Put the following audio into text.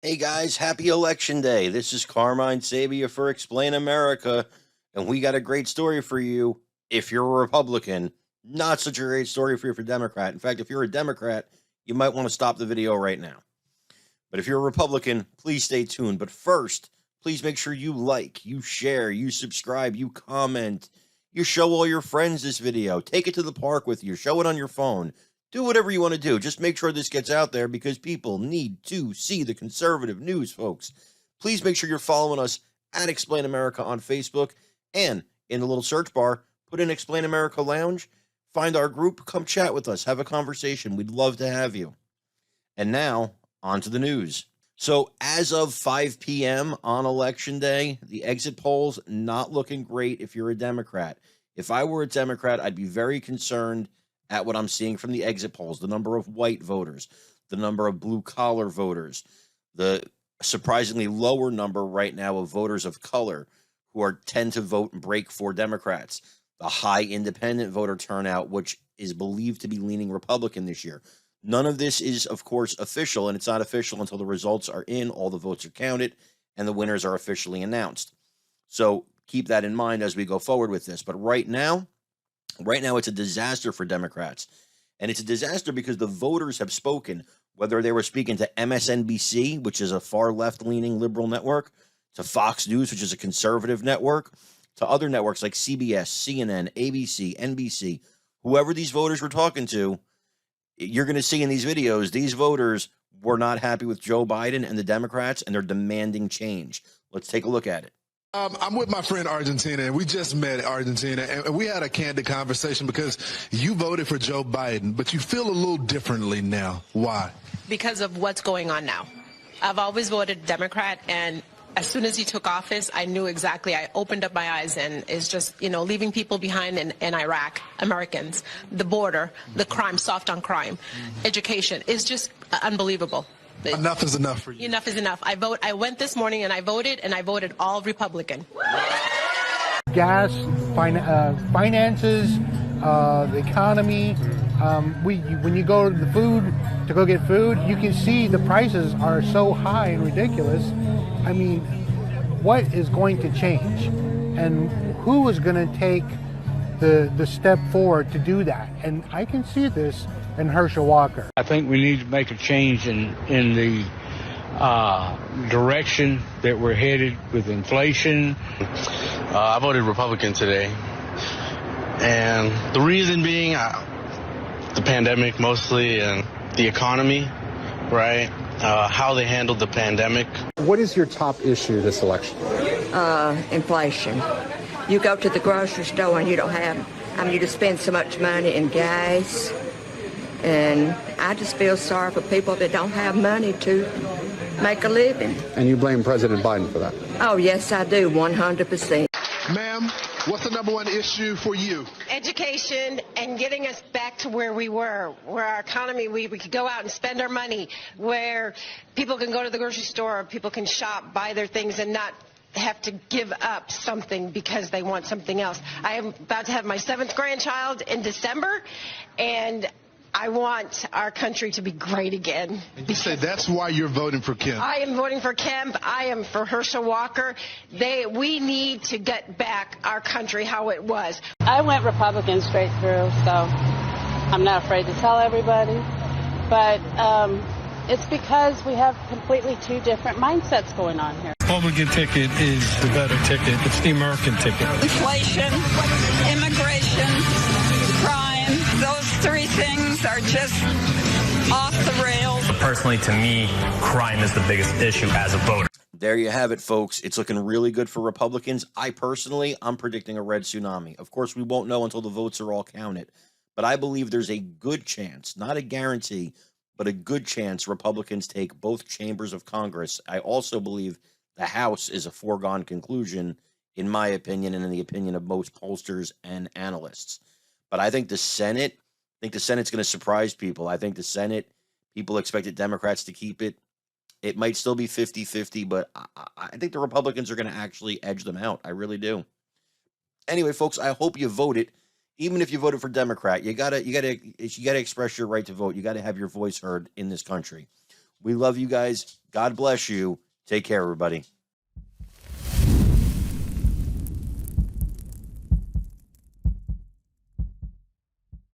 Hey guys, happy election day. This is Carmine Sabia for Explain America, and we got a great story for you if you're a Republican. Not such a great story for you for Democrat. In fact, if you're a Democrat, you might want to stop the video right now. But if you're a Republican, please stay tuned. But first, please make sure you like, you share, you subscribe, you comment, you show all your friends this video. Take it to the park with you, show it on your phone. Do whatever you want to do. Just make sure this gets out there because people need to see the conservative news, folks. Please make sure you're following us at Explain America on Facebook, and in the little search bar, put in Explain America Lounge. Find our group, come chat with us, have a conversation. We'd love to have you. And now, on to the news. So as of 5 p.m. on Election Day, the exit polls not looking great if you're a Democrat. If I were a Democrat, I'd be very concerned at what I'm seeing from the exit polls, the number of white voters, the number of blue-collar voters, the surprisingly lower number right now of voters of color who tend to vote and break for Democrats, the high independent voter turnout, which is believed to be leaning Republican this year. None of this is, of course, official, and it's not official until the results are in, all the votes are counted, and the winners are officially announced. So keep that in mind as we go forward with this. But right now, it's a disaster for Democrats. And it's a disaster because the voters have spoken, whether they were speaking to MSNBC, which is a far left-leaning liberal network, to Fox News, which is a conservative network, to other networks like CBS, CNN, ABC, NBC. Whoever these voters were talking to, you're going to see in these videos, these voters were not happy with Joe Biden and the Democrats, and they're demanding change. Let's take a look at it. I'm with my friend Argentina, and we just met Argentina, and we had a candid conversation because you voted for Joe Biden, but you feel a little differently now. Why? Because of what's going on now. I've always voted Democrat, and as soon as he took office, I knew exactly. I opened up my eyes, and it's just, leaving people behind in Iraq, Americans, the border, the crime, soft on crime, education is just unbelievable. Enough is enough for you. Enough is enough. I went this morning and I voted all Republican. Gas, finances, the economy. When you go to the food to go get food, you can see the prices are so high and ridiculous. I mean, what is going to change, and who is going to take the step forward to do that? And I can see this in Herschel Walker. I think we need to make a change in the direction that we're headed with inflation. I voted Republican today, and the reason being the pandemic mostly and the economy, right? How they handled the pandemic. What is your top issue this election? Inflation. You go to the grocery store and you don't have, you just spend so much money in gas. And I just feel sorry for people that don't have money to make a living. And you blame President Biden for that? Oh, yes, I do, 100%. Ma'am, what's the number one issue for you? Education and getting us back to where we were, where our economy, we could go out and spend our money, where people can go to the grocery store, people can shop, buy their things, and not have to give up something because they want something else. I am about to have my 7th grandchild in December, and I want our country to be great again. And you say that's why you're voting for Kemp. I am voting for Kemp. I am for Herschel Walker. We need to get back our country how it was. I went Republican straight through, so I'm not afraid to tell everybody. But it's because we have completely two different mindsets going on here. Republican ticket is the better ticket. It's the American ticket. Inflation, immigration, crime, those three things are just off the rails. Personally, to me, crime is the biggest issue as a voter. There you have it, folks. It's looking really good for Republicans. I'm predicting a red tsunami. Of course, we won't know until the votes are all counted. But I believe there's a good chance, not a guarantee, but a good chance Republicans take both chambers of Congress. I also believe the House is a foregone conclusion, in my opinion, and in the opinion of most pollsters and analysts. But I think the Senate, Senat's going to surprise people. I think the Senate, people expected Democrats to keep it. It might still be 50-50, but I think the Republicans are going to actually edge them out. I really do. Anyway, folks, I hope you voted. Even if you voted for Democrat, you gotta express your right to vote. You gotta have your voice heard in this country. We love you guys. God bless you. Take care, everybody.